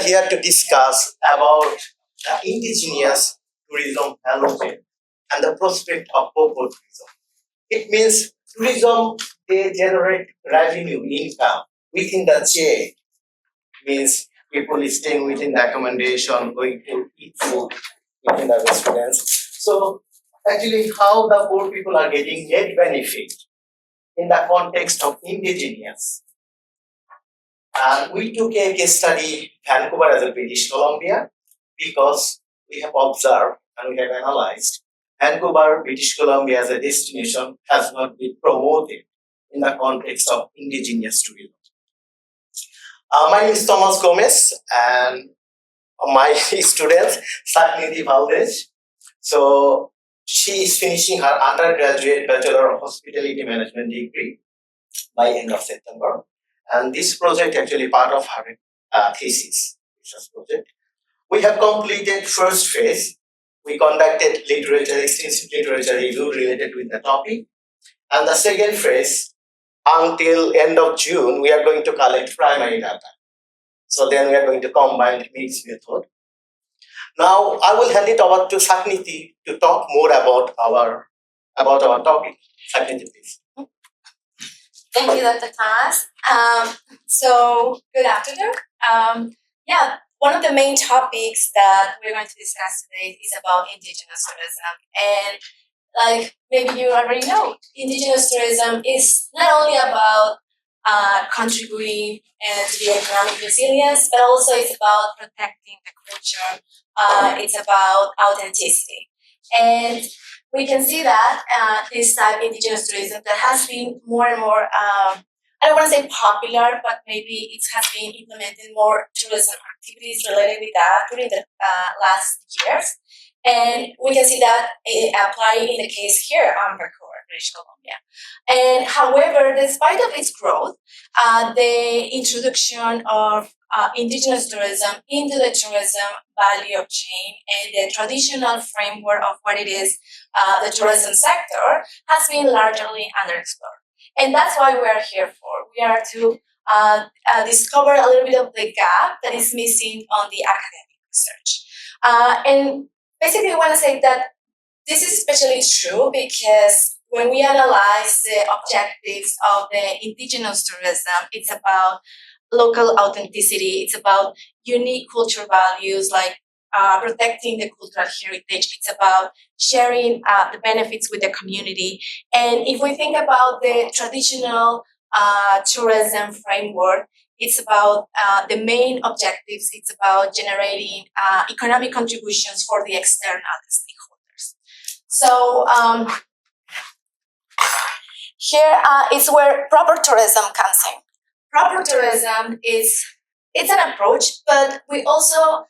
here to discuss about the indigenous tourism value chain and the prospect of local tourism. It means tourism, they generate revenue, income within the chain. Means people staying within the accommodation, going to eat food within the restaurants. So actually how the poor people are getting net benefit in the context of indigenous. We took a case study, Vancouver as a British Columbia, because we have observed and we have analyzed Vancouver, British Columbia as a destination has not been promoted in the context of indigenous tourism. My name is Thomas Gomez, and my student, Sakniti Valdez. So she is finishing her undergraduate Bachelor of Hospitality Management degree by end of September. And this project actually part of her thesis, research project. We have completed first phase. We conducted extensive literature review related with the topic. And the second phase, until end of June, we are going to collect primary data. So then we are going to combine mixed method. Now I will hand it over to Sakniti to talk more about our topic. Sakniti, please. Thank you, Dr. Thomas. So good afternoon. One of the main topics that we're going to discuss today is about Indigenous tourism. And like maybe you already know, Indigenous tourism is not only about contributing to the economic resilience, but also it's about protecting the culture. It's about authenticity. And we can see that this type of Indigenous tourism that has been more and more, I don't want to say popular, but maybe it has been implementing more tourism activities related with that during the last years. And we can see that applying in the case here on Vancouver, British Columbia. And however, despite of its growth, the introduction of Indigenous tourism into the tourism value chain and the traditional framework of what it is, the tourism sector, has been largely underexplored. And that's why we are here for. We are to discover a little bit of the gap that is missing on the academic research. And basically, I want to say that this is especially true because when we analyze the objectives of the indigenous tourism, it's about local authenticity, it's about unique cultural values like protecting the cultural heritage, it's about sharing the benefits with the community. And if we think about the traditional tourism framework, it's about the main objectives. It's about generating economic contributions for the external stakeholders. So here is where proper tourism comes in. Proper tourism it's an approach, but we also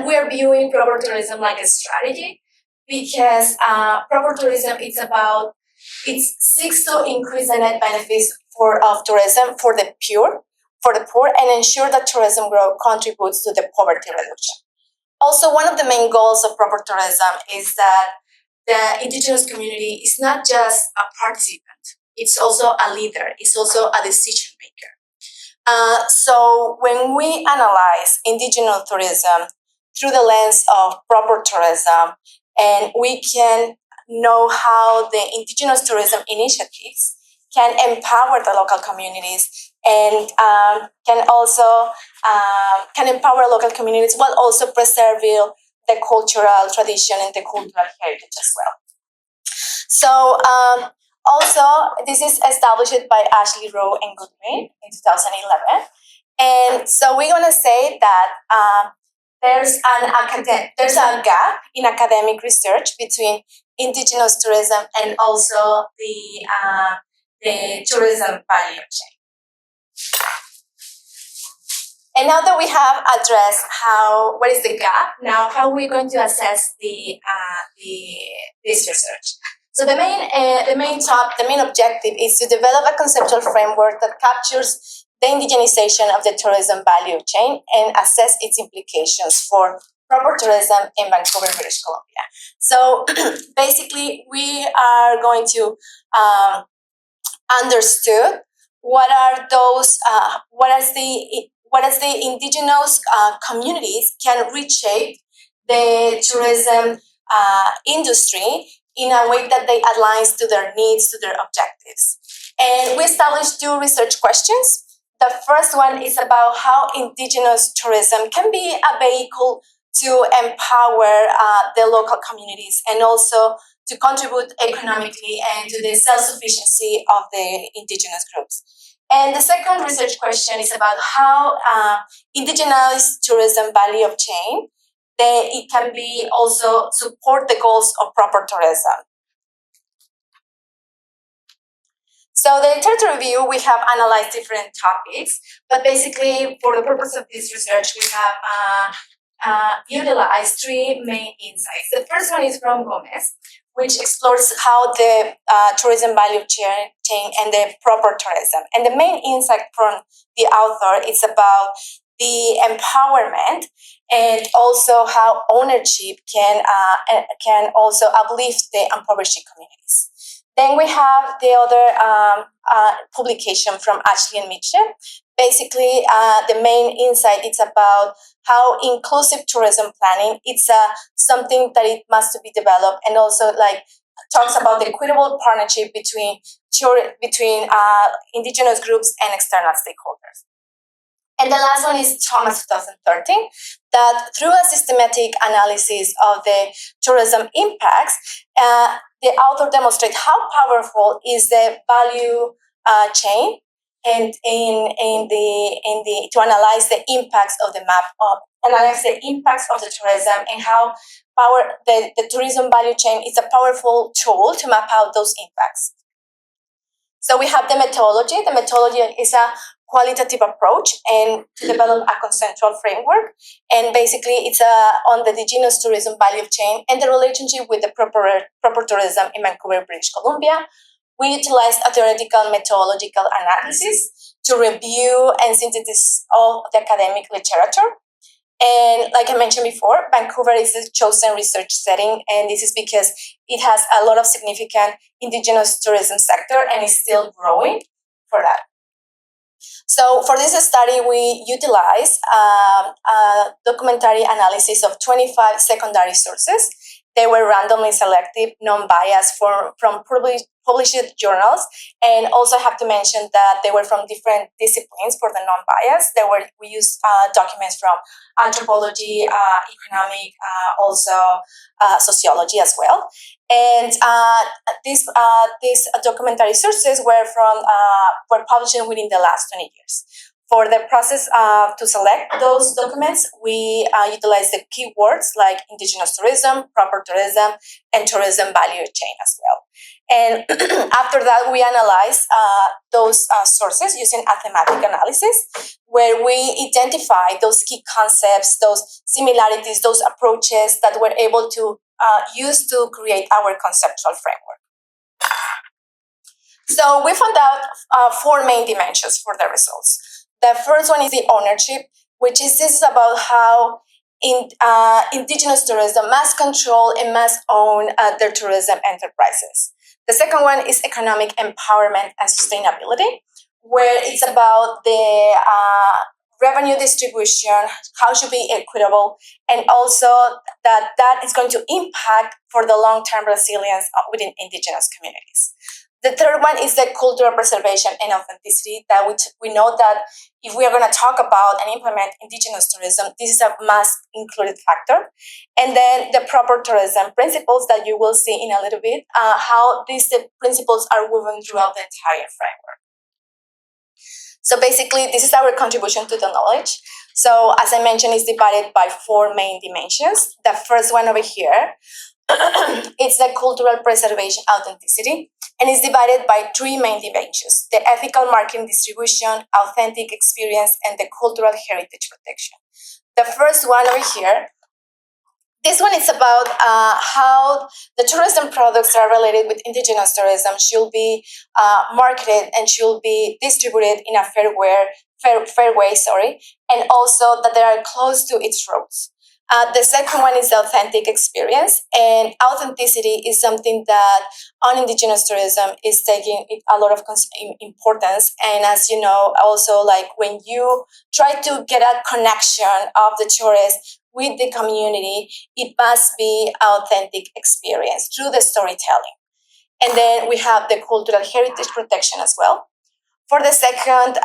we're viewing proper tourism like a strategy because proper tourism it seeks to increase the net benefits of tourism for the poor and ensure that tourism growth contributes to the poverty reduction. Also, one of the main goals of proper tourism is that the indigenous community is not just a participant, it's also a leader, it's also a decision maker. So when we analyze indigenous tourism through the lens of proper tourism, and we can know how the indigenous tourism initiatives can empower the local communities and can also can empower local communities while also preserving the cultural tradition and the cultural heritage as well. So also, this is established by Ashley Rowe and Goodwin in 2011. And so we're going to say that there's a gap in academic research between indigenous tourism and also the tourism value chain. And now that we have addressed what is the gap, now how are we going to assess this research? So the main objective is to develop a conceptual framework that captures the indigenization of the tourism value chain and assess its implications for proper tourism in Vancouver, British Columbia. So basically, we are going to understand what whereas the indigenous communities can reshape the tourism industry in a way that they aligns to their needs, to their objectives. And we established 2 research questions. The first one is about how indigenous tourism can be a vehicle to empower the local communities and also to contribute economically and to the self-sufficiency of the indigenous groups. And the second research question is about how indigenous tourism value of chain, it can be also support the goals of proper tourism. So the territory review, we have analyzed different topics, but basically for the purpose of this research, we have utilized 3 main insights. The first one is from Gomez, which explores how the tourism value chain and the proper tourism. And the main insight from the author is about the empowerment and also how ownership can also uplift the impoverished communities. Then we have the other publication from Ashley and Mitchell. Basically, the main insight is about how inclusive tourism planning, it's something that it must be developed, and also like talks about the equitable partnership between indigenous groups and external stakeholders. And the last one is Thomas 2013, that through a systematic analysis of the tourism impacts, the author demonstrates how powerful is the value chain, and to analyze the impacts of the map, analyze the impacts of the tourism, and how the tourism value chain is a powerful tool to map out those impacts. So we have the methodology. The methodology is a qualitative approach and to develop a conceptual framework. And basically, it's on the indigenous tourism value chain and the relationship with the proper tourism in Vancouver, British Columbia. We utilized a theoretical methodological analysis to review and synthesize all the academic literature. And like I mentioned before, Vancouver is the chosen research setting, and this is because it has a lot of significant indigenous tourism sector and is still growing for that. So for this study, we utilized a documentary analysis of 25 secondary sources. They were randomly selected, non-biased from published journals, and also have to mention that they were from different disciplines for the non-biased. We used documents from anthropology, economic, also sociology as well. And these documentary sources were published within the last 20 years. For the process to select those documents, we utilize the keywords like indigenous tourism, proper tourism, and tourism value chain as well. And after that, we analyze those sources using a thematic analysis, where we identify those key concepts, those similarities, those approaches that we're able to use to create our conceptual framework. So we found out 4 main dimensions for the results. The first one is the ownership, which is about how indigenous tourism must control and must own their tourism enterprises. The second one is economic empowerment and sustainability, where it's about the revenue distribution, how it should be equitable, and also that is going to impact for the long-term resilience within indigenous communities. The third one is the cultural preservation and authenticity, that which we know that if we are going to talk about and implement indigenous tourism, this is a must included factor. And then the proper tourism principles that you will see in a little bit, how these principles are woven throughout the entire framework. So basically, this is our contribution to the knowledge. So as I mentioned, it's divided by 4 main dimensions. The first one over here, it's the cultural preservation authenticity, and it's divided by 3 main dimensions: the ethical marketing distribution, authentic experience, and the cultural heritage protection. The first one over here, this one is about how the tourism products that are related with indigenous tourism should be marketed and should be distributed in a fair way, and also that they are close to its roots. The second one is the authentic experience, and authenticity is something that on Indigenous tourism is taking a lot of importance. And as you know, also like when you try to get a connection of the tourist with the community, it must be authentic experience through the storytelling. And then we have the cultural heritage protection as well. For the second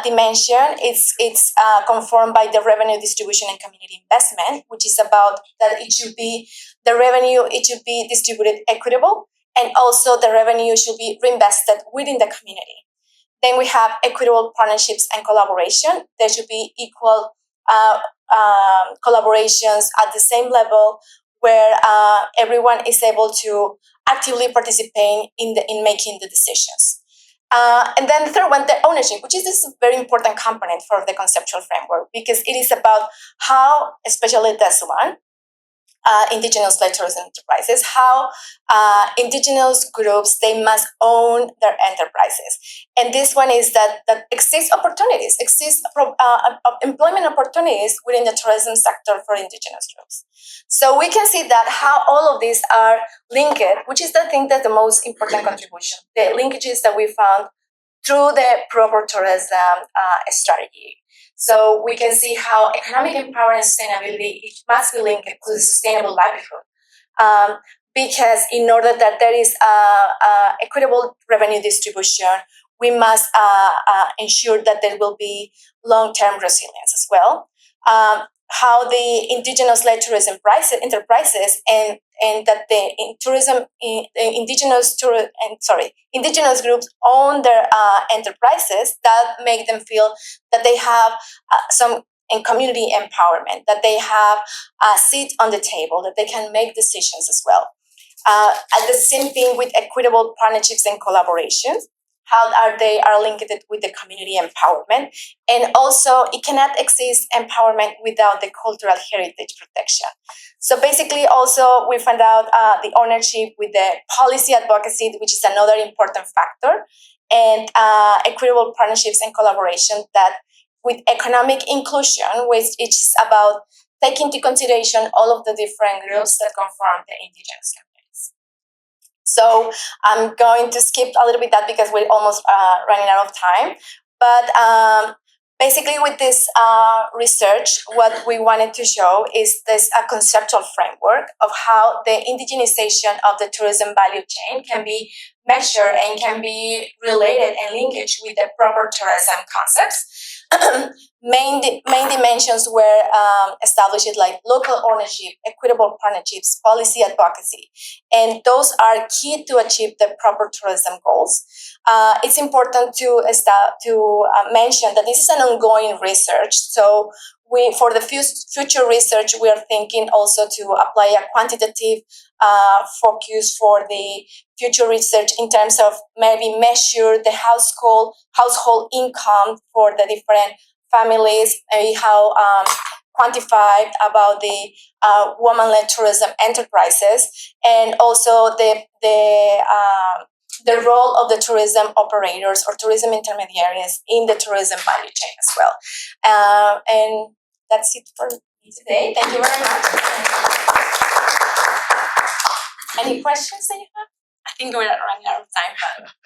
dimension, it's conformed by the revenue distribution and community investment, which is about that it should be the revenue, it should be distributed equitable, and also the revenue should be reinvested within the community. Then we have equitable partnerships and collaboration. There should be equal collaborations at the same level where everyone is able to actively participate in making the decisions. And then the third one, the ownership, which is this very important component for the conceptual framework, because it is about how, especially this one, Indigenous-led tourism enterprises, how Indigenous groups, they must own their enterprises. And this one is that exists opportunities, employment opportunities within the tourism sector for Indigenous groups. So we can see that how all of these are linked, which is the thing that's the most important contribution, the linkages that we found through the proper tourism strategy. So we can see how economic empowerment and sustainability must be linked to the sustainable livelihood. Because in order that there is equitable revenue distribution, we must ensure that there will be long-term resilience as well. How the Indigenous-led tourism enterprises and that the Indigenous groups own their enterprises, that make them feel that they have some community empowerment, that they have a seat on the table, that they can make decisions as well. At the same thing with equitable partnerships and collaborations, how they are linked with the community empowerment. And also, it cannot exist empowerment without the cultural heritage protection. So basically, also, we found out the ownership with the policy advocacy, which is another important factor, and equitable partnerships and collaboration that with economic inclusion, which is about taking into consideration all of the different groups that conform the Indigenous communities. So I'm going to skip a little bit that because we're almost running out of time. But basically with this research, what we wanted to show is this a conceptual framework of how the indigenization of the tourism value chain can be measured and can be related and linkage with the proper tourism concepts. main dimensions were established like local ownership, equitable partnerships, policy advocacy, and those are key to achieve the proper tourism goals. It's important to mention that this is an ongoing research. So for the future research, we are thinking also to apply a quantitative focus for the future research in terms of maybe measure the household income for the different families, maybe how quantified about the woman-led tourism enterprises, and also the role of the tourism operators or tourism intermediaries in the tourism value chain as well. And that's it for me today. Thank you very much. Any questions that you have? I think we're running out of time,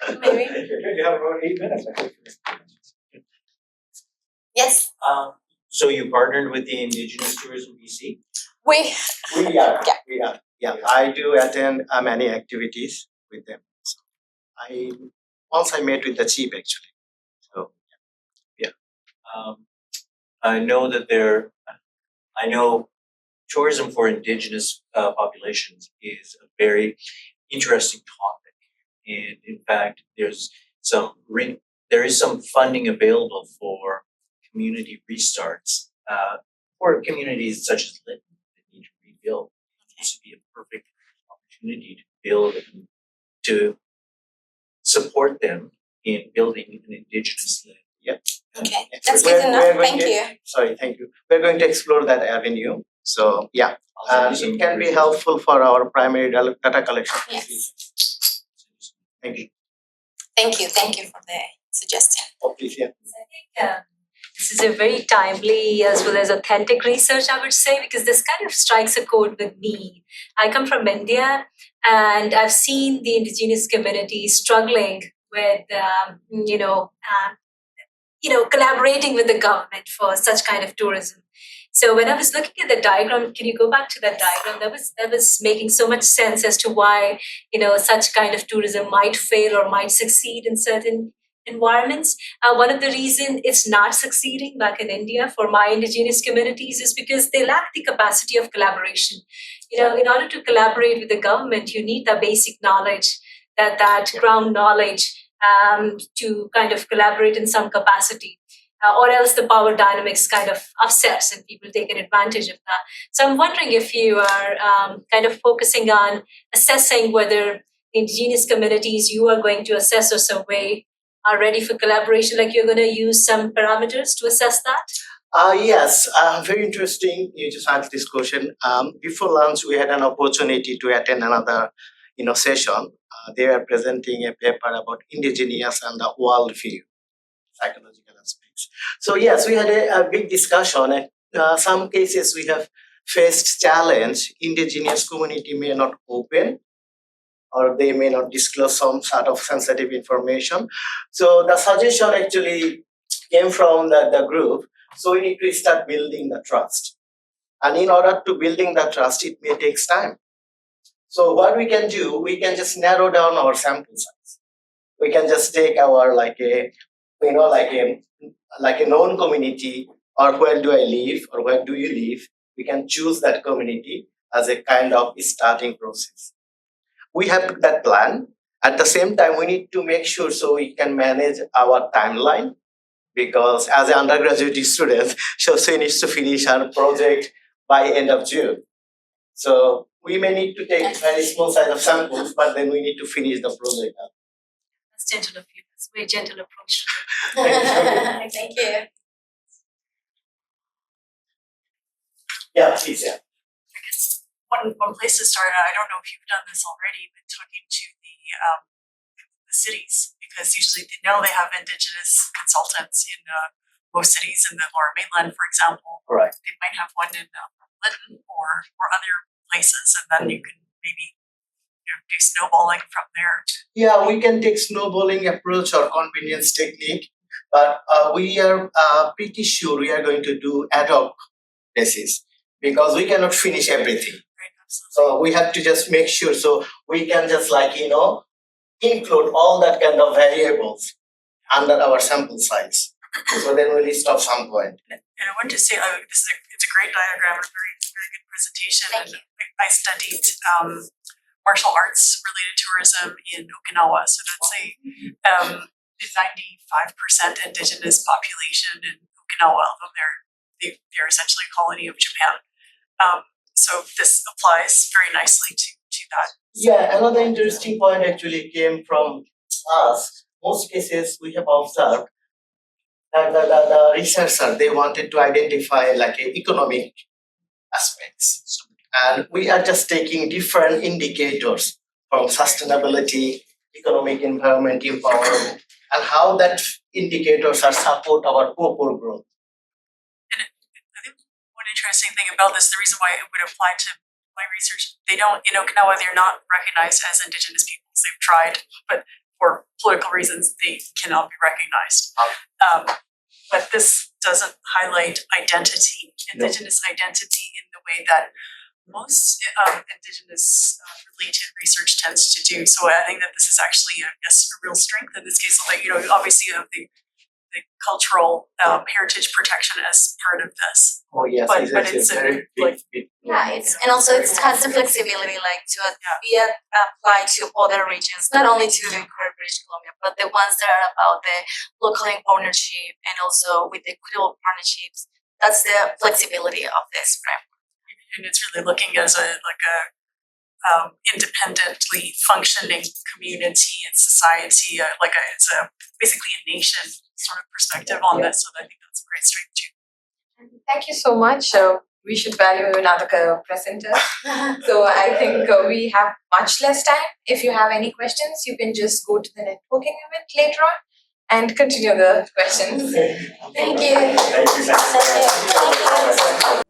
but maybe. You have about 8 minutes. Yes. So you partnered with the Indigenous Tourism BC? We are. I do attend many activities with them. So I met with the chief actually. So yeah. I know tourism for Indigenous populations is a very interesting topic, and in fact, there is some funding available for community restarts for communities such as Lytton that need to rebuild. This would be a perfect opportunity to build and to support them in building an Indigenous-led. Yeah. Okay, that's good enough. Thank you. Sorry, thank you. We're going to explore that avenue. So yeah, it can be helpful for our primary data collection. Yes. Thank you. Thank you for the suggestion. Oh, please, yeah. I think This is a very timely as well as authentic research, I would say, because this kind of strikes a chord with me. I come from India, and I've seen the indigenous community struggling with, collaborating with the government for such kind of tourism. So when I was looking at the diagram, can you go back to that diagram? That was making so much sense as to why such kind of tourism might fail or might succeed in certain environments. One of the reasons it's not succeeding back in India for my indigenous communities is because they lack the capacity of collaboration. In order to collaborate with the government, you need the basic knowledge, that ground knowledge, to kind of collaborate in some capacity. Or else the power dynamics kind of upsets and people take an advantage of that. So I'm wondering if you are kind of focusing on assessing whether indigenous communities you are going to assess or survey are ready for collaboration, like you're going to use some parameters to assess that? Yes, very interesting. You just asked this question. Before lunch, we had an opportunity to attend another, session. They were presenting a paper about indigenous and the worldview, psychological aspects. So yes, we had a big discussion. And some cases we have faced challenge. Indigenous community may not open, or they may not disclose some sort of sensitive information. So the suggestion actually came from the group. So we need to start building the trust. And in order to building the trust, it may take time. So what we can do, we can just narrow down our sample size. We can just take our like a known community, or where do I live, or where do you live. We can choose that community as a kind of starting process. We have that plan. At the same time, we need to make sure so we can manage our timeline, because as an undergraduate student, she needs to finish her project by end of June. So we may need to take very small size of samples, but then we need to finish the project up. That's gentle of you. That's a very gentle approach. Thank you. Yeah, please. Yeah. I guess one place to start, I don't know if you've done this already, but talking to the cities, because usually they have Indigenous consultants in most cities in the Lower Mainland, for example. Right. They might have one in Lytton or other places, and then you can maybe do snowballing from there. Yeah, we can take snowballing approach or convenience technique, but we are pretty sure we are going to do ad hoc basis, because we cannot finish everything. Right, absolutely. So we have to just make sure so we can just include all that kind of variables under our sample size. So then we'll stop some point. And I wanted to say, it's a great diagram, a very, very good presentation. Thank you. I studied martial arts related tourism in Okinawa, so that's a 95% Indigenous population in Okinawa, although they're essentially a colony of Japan. So this applies very nicely to that. Yeah, another interesting point actually came from us. Most cases we have observed that the researcher, they wanted to identify like economic aspects. And we are just taking different indicators from sustainability, economic environment, empowerment, and how that indicators are support our poor growth. And I think one interesting thing about this, the reason why it would apply to my research, in Okinawa, they're not recognized as Indigenous peoples. They've tried, but for political reasons, they cannot be recognized. But this doesn't highlight identity, Indigenous identity, in the way that most Indigenous related research tends to do. So I think that this is actually a real strength in this case. Like, obviously you have the cultural heritage protection as part of this. Oh yes, but it's a very big. Yeah, it has the flexibility like to be applied to other regions, not only to British Columbia, but the ones that are about the local ownership and also with the equitable partnerships. That's the flexibility of this framework. And it's really looking as a independently functioning community and society, it's basically a nation sort of perspective on this. So I think that's a great strength too. Thank you so much. We should value another presenter. So I think we have much less time. If you have any questions, you can just go to the networking event later on. and continue the questions. Thank you. Thank you. Thank you.